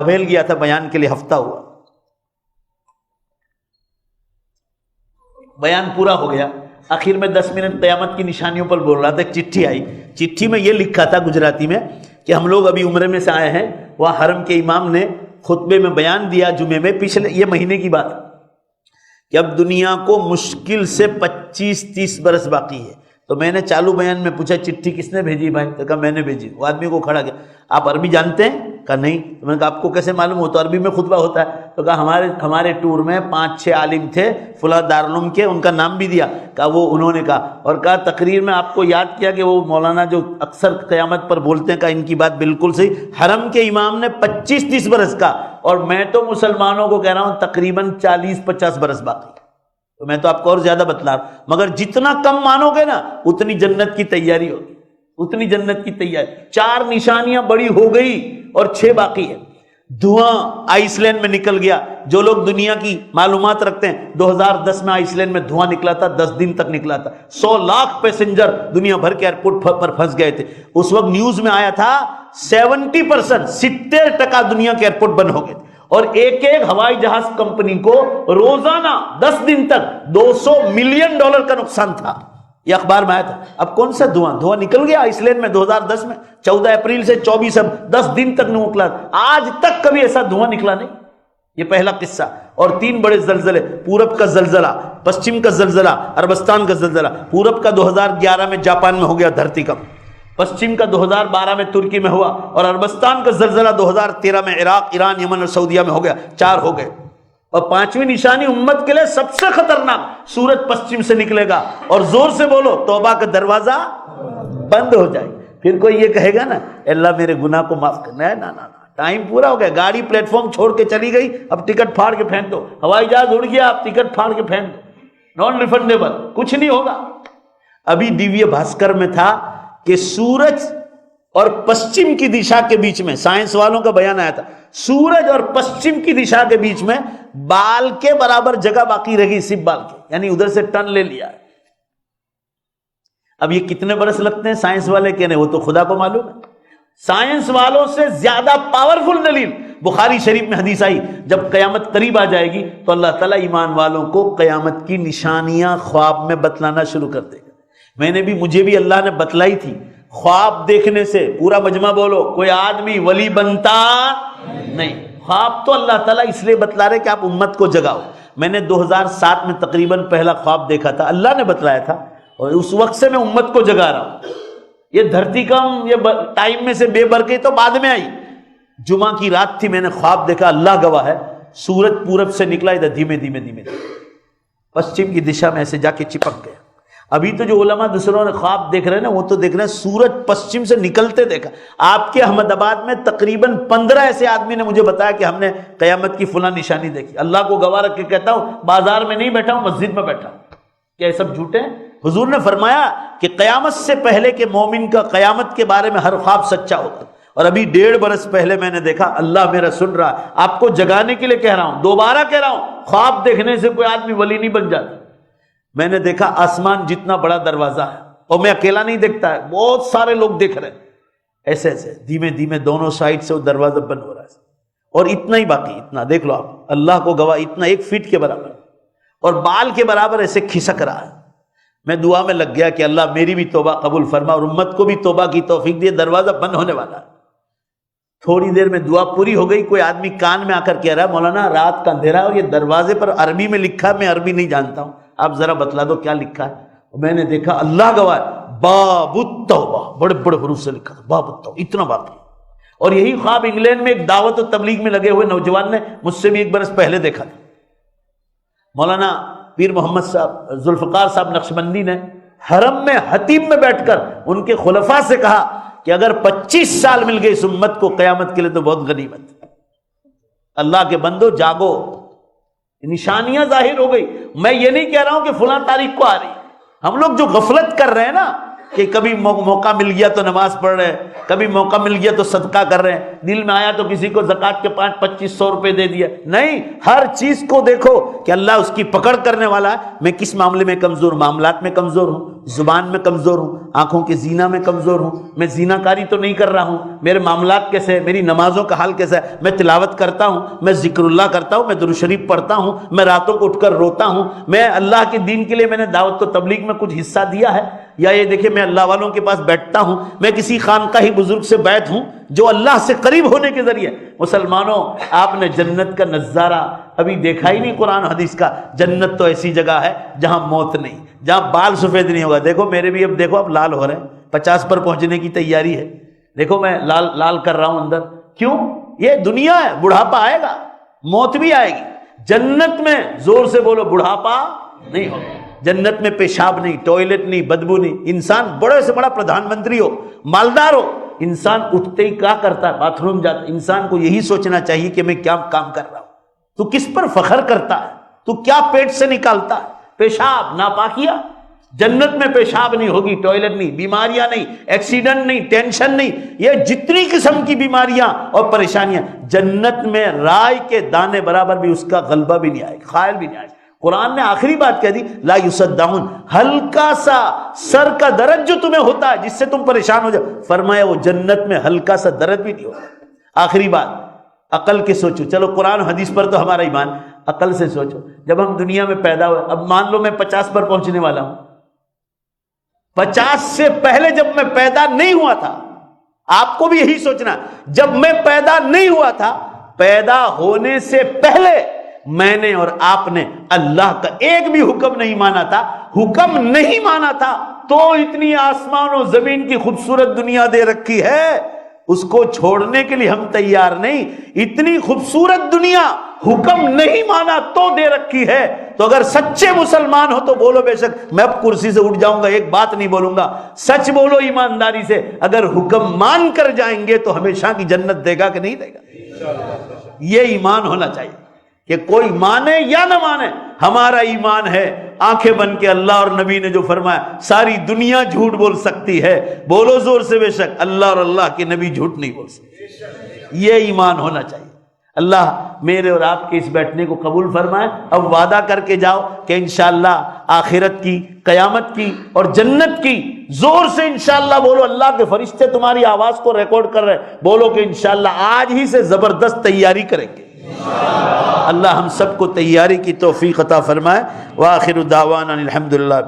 بھیل گیا تھا بیان کے لیے، ہفتہ ہوا، بیان پورا ہو گیا، آخر میں 10 منٹ قیامت کی نشانیوں پر بول رہا تھا، ایک چٹھی آئی، چٹھی میں یہ لکھا تھا گجراتی میں کہ ہم لوگ ابھی عمرے میں سے آئے ہیں، وہاں حرم کے امام نے خطبے میں بیان دیا جمعے میں، پچھلے یہ مہینے کی بات کہ اب دنیا کو مشکل سے 25-30 برس باقی ہے۔ تو میں نے چالو بیان میں پوچھا چٹھی کس نے بھیجی بھائی؟ تو کہا میں نے بھیجی۔ وہ آدمی کو کھڑا کیا، آپ عربی جانتے ہیں؟ کہا نہیں۔ تو میں نے کہا آپ کو کیسے معلوم ہو؟ تو عربی میں خطبہ ہوتا ہے۔ تو کہا ہمارے ٹور میں 5-6 عالم تھے فلاں دارالعلوم کے، ان کا نام بھی دیا۔ کہا وہ انہوں نے کہا، اور کہا تقریر میں آپ کو یاد کیا کہ وہ مولانا جو اکثر قیامت پر بولتے ہیں، کہا ان کی بات بالکل صحیح، حرم کے امام نے 25-30 برس کا، اور میں تو مسلمانوں کو کہہ رہا ہوں تقریباً 40-50 برس باقی۔ تو میں تو آپ کو اور زیادہ بتلا رہا ہوں، مگر جتنا کم مانو گے نا اتنی جنت کی تیاری ہوگی، اتنی جنت کی تیاری۔ 4 نشانیاں بڑی ہو گئی اور 6 باقی ہے۔ دھواں آئس لینڈ میں نکل گیا، جو لوگ دنیا کی معلومات رکھتے ہیں، 2010 میں آئس لینڈ میں دھواں نکلا تھا، 10 دن تک نکلا تھا، 100 لاکھ پیسنجر دنیا بھر کے ایئرپورٹ پر پھنس گئے تھے۔ اس وقت نیوز میں آیا تھا 70%، 70% دنیا کے ایئرپورٹ بند ہو گئے تھے، اور ایک ہوائی جہاز کمپنی کو روزانہ 10 دن تک $200 ملین کا نقصان تھا، یہ اخبار میں آیا تھا۔ اب کون سا دھواں نکل گیا آئس لینڈ میں 2010 میں، 14 اپریل سے 24 10 دن تک نہیں نکلا، آج تک کبھی ایسا دھواں نکلا نہیں۔ یہ پہلا قصہ۔ اور 3 بڑے زلزلے، پورب کا زلزلہ، پشچم کا زلزلہ، عربستان کا زلزلہ۔ پورب کا 2011 میں جاپان میں ہو گیا دھرتی کمپ، پشچم کا 2012 میں ترکی میں ہوا، اور عربستان کا زلزلہ 2013 میں عراق، ایران، یمن اور سعودیہ میں ہو گیا۔ 4 ہو گئے۔ اور 5ویں نشانی امت کے لیے سب سے خطرناک، سورج پشچم سے نکلے گا، اور زور سے بولو توبہ کا دروازہ بند ہو جائے۔ پھر کوئی یہ کہے گا نا اللہ میرے گناہ کو معاف کرنا ہے، نا ٹائم پورا ہو گیا، گاڑی پلیٹ فارم چھوڑ کے چلی گئی، اب ٹکٹ پھاڑ کے پھینک دو، ہوائی جہاز اڑ گیا، اب ٹکٹ پھاڑ کے پھینک دو، نان ریفنڈیبل، کچھ نہیں ہوگا۔ ابھی دیویہ بھاسکر میں تھا کہ سورج اور پشچم کی دشا کے بیچ میں، سائنس والوں کا بیان آیا تھا، سورج اور پشچم کی دشا کے بیچ میں بال کے برابر جگہ باقی رہی، صرف بال کے، یعنی ادھر سے ٹرن لے لیا۔ اب یہ کتنے برس لگتے ہیں سائنس والے کہنے، وہ تو خدا کو معلوم ہے۔ سائنس والوں سے زیادہ پاورفل دلیل بخاری شریف میں حدیث آئی، جب قیامت قریب آ جائے گی تو اللہ تعالیٰ ایمان والوں کو قیامت کی نشانیاں خواب میں بتلانا شروع کر دے گا۔ مجھے بھی اللہ نے بتلائی تھی، خواب دیکھنے سے، پورا مجمع بولو، کوئی آدمی ولی بنتا نہیں۔ خواب تو اللہ تعالیٰ اس لیے بتلا رہے کہ آپ امت کو جگاؤ۔ میں نے 2007 میں تقریباً پہلا خواب دیکھا تھا، اللہ نے بتلایا تھا، اور اس وقت سے میں امت کو جگا رہا ہوں۔ یہ دھرتی کم، یہ ٹائم میں سے بے برکت تو بعد میں آئی۔ جمعہ کی رات تھی، میں نے خواب دیکھا، اللہ گواہ ہے، سورج پورب سے نکلا، ادھر دھیمے دھیمے پشچم کی دشا میں ایسے جا کے چپک گیا۔ ابھی تو جو علماء دوسروں نے خواب دیکھ رہے ہیں نا، وہ تو دیکھ رہے ہیں سورج پشچم سے نکلتے دیکھا۔ آپ کے احمد آباد میں تقریباً 15 ایسے آدمی نے مجھے بتایا کہ ہم نے قیامت کی فلاں نشانی دیکھی۔ اللہ کو گواہ رکھ کے کہتا ہوں، بازار میں نہیں بیٹھا ہوں، مسجد میں بیٹھا ہوں۔ کیا یہ سب جھوٹے ہیں؟ حضور نے فرمایا کہ قیامت سے پہلے کہ مومن کا قیامت کے بارے میں ہر خواب سچا ہوتا، اور ابھی 1.5 برس پہلے میں نے دیکھا، اللہ میرا سن رہا ہے، آپ کو جگانے کے لیے کہہ رہا ہوں، دوبارہ کہہ رہا ہوں، خواب دیکھنے سے کوئی آدمی ولی نہیں بن جاتا۔ میں نے دیکھا آسمان جتنا بڑا دروازہ ہے، اور میں اکیلا نہیں دیکھتا ہے، بہت سارے لوگ دیکھ رہے ہیں، ایسے ایسے دھیمے دھیمے دونوں سائڈ سے وہ دروازہ بند ہو رہا ہے، اور اتنا ہی باقی، اتنا دیکھ لو آپ، اللہ کو گواہ، اتنا 1 فٹ کے برابر، اور بال کے برابر ایسے کھسک رہا ہے۔ میں دعا میں لگ گیا کہ اللہ میری بھی توبہ قبول فرما، اور امت کو بھی توبہ کی توفیق دے، دروازہ بند ہونے والا ہے۔ تھوڑی دیر میں دعا پوری ہو گئی، کوئی آدمی کان میں آ کر کہہ رہا ہے، مولانا رات کا اندھیرا ہے اور یہ دروازے پر عربی میں لکھا ہے، میں عربی نہیں جانتا ہوں، آپ ذرا بتلا دو کیا لکھا ہے۔ میں نے دیکھا، اللہ گواہ، باب التوبہ، بڑے بڑے حروف سے لکھا تھا، باب التوبہ، اتنا باقی۔ اور یہی خواب انگلینڈ میں ایک دعوت و تبلیغ میں لگے ہوئے نوجوان نے مجھ سے بھی 1 برس پہلے دیکھا تھا۔ مولانا پیر محمد صاحب ذوالفقار صاحب نقشبندی نے حرم میں حتیم میں بیٹھ کر ان کے خلفاء سے کہا کہ اگر 25 سال مل گئے اس امت کو قیامت کے لیے تو بہت غنیمت۔ اللہ کے بندو جاگو، نشانیاں ظاہر ہو گئی۔ میں یہ نہیں کہہ رہا ہوں کہ فلاں تاریخ کو آ رہی، ہم لوگ جو غفلت کر رہے ہیں نا، کہ کبھی موقع مل گیا تو نماز پڑھ رہے ہیں، کبھی موقع مل گیا تو صدقہ کر رہے ہیں، دل میں آیا تو کسی کو زکوٰۃ کے 2500 روپے دے دیا. نہیں، ہر چیز کو دیکھو کہ اللہ اس کی پکڑ کرنے والا ہے. میں کس معاملے میں کمزور ہوں؟ معاملات میں کمزور ہوں، زبان میں کمزور ہوں، آنکھوں کے زینا میں کمزور ہوں، میں زینا کاری تو نہیں کر رہا ہوں، میرے معاملات کیسے ہے، میری نمازوں کا حال کیسا ہے، میں تلاوت کرتا ہوں، میں ذکر اللہ کرتا ہوں، میں درود شریف پڑھتا ہوں، میں راتوں کو اٹھ کر روتا ہوں، میں اللہ کے دین کے لیے میں نے دعوت و تبلیغ میں کچھ حصہ دیا ہے، یا یہ دیکھیں میں اللہ والوں کے پاس بیٹھتا ہوں، میں کسی خانقاہی بزرگ سے بیٹھ ہوں جو اللہ سے قریب ہونے کے ذریعے. مسلمانوں، آپ نے جنت کا نظارہ ابھی دیکھا ہی نہیں قرآن حدیث کا. جنت تو ایسی جگہ ہے جہاں موت نہیں، جہاں بال سفید نہیں ہوگا. دیکھو میرے بھی اب دیکھو اب لال ہو رہے ہیں، 50 پر پہنچنے کی تیاری ہے. دیکھو میں لال لال کر رہا ہوں اندر. کیوں؟ یہ دنیا ہے، بڑھاپا آئے گا، موت بھی آئے گی. جنت میں زور سے بولو بڑھاپا نہیں ہوگا. جنت میں پیشاب نہیں، ٹوائلٹ نہیں، بدبو نہیں. انسان بڑے سے بڑا پردھان منتری ہو، مالدار ہو، انسان اٹھتے ہی کیا کرتا ہے؟ باتھ روم جاتا ہے. انسان کو یہی سوچنا چاہیے کہ میں کیا کام کر رہا ہوں. تو کس پر فخر کرتا ہے؟ تو کیا پیٹ سے نکالتا ہے؟ پیشاب، ناپاکیہ. جنت میں پیشاب نہیں ہوگی، ٹوائلٹ نہیں، بیماریاں نہیں، ایکسیڈنٹ نہیں، ٹینشن نہیں. یہ جتنی قسم کی بیماریاں اور پریشانیاں، جنت میں رائے کے دانے برابر بھی اس کا غلبہ بھی نہیں آئے گا، خیال بھی نہیں آئے گا. قرآن نے آخری بات کہہ دی، لا یصدعون. ہلکا سا سر کا درد جو تمہیں ہوتا ہے جس سے تم پریشان ہو جاؤ، فرمایا وہ جنت میں ہلکا سا درد بھی نہیں ہوگا. آخری بات عقل کے سوچو. چلو قرآن حدیث پر تو ہمارا ایمان، عقل سے سوچو. جب ہم دنیا میں پیدا ہوئے، اب مان لو میں 50 پر پہنچنے والا ہوں، 50 سے پہلے جب میں پیدا نہیں ہوا تھا، آپ کو بھی یہی سوچنا، جب میں پیدا نہیں ہوا تھا، پیدا ہونے سے پہلے میں نے اور آپ نے اللہ کا ایک بھی حکم نہیں مانا تھا. حکم نہیں مانا تھا تو اتنی آسمان و زمین کی خوبصورت دنیا دے رکھی ہے، اس کو چھوڑنے کے لیے ہم تیار نہیں. اتنی خوبصورت دنیا حکم نہیں مانا تو دے رکھی ہے. تو اگر سچے مسلمان ہو تو بولو بے شک میں اب کرسی سے اٹھ جاؤں گا، ایک بات نہیں بولوں گا. سچ بولو ایمانداری سے، اگر حکم مان کر جائیں گے تو ہمیشہ کی جنت دے گا کہ نہیں دے گا؟ یہ ایمان ہونا چاہیے کہ کوئی مانے یا نہ مانے، ہمارا ایمان ہے. آنکھیں بن کے اللہ اور نبی نے جو فرمایا، ساری دنیا جھوٹ بول سکتی ہے، بولو زور سے بے شک اللہ اور اللہ کے نبی جھوٹ نہیں بول سکتے. یہ ایمان ہونا چاہیے. اللہ میرے اور آپ کے اس بیٹھنے کو قبول فرمائے. اب وعدہ کر کے جاؤ کہ انشاءاللہ آخرت کی، قیامت کی اور جنت کی زور سے انشاءاللہ بولو. اللہ کے فرشتے تمہاری آواز کو ریکارڈ کر رہے، بولو کہ انشاءاللہ آج ہی سے زبردست تیاری کریں گے. اللہ ہم سب کو تیاری کی توفیق عطا فرمائے. وآخر دعوانا الحمدللہ.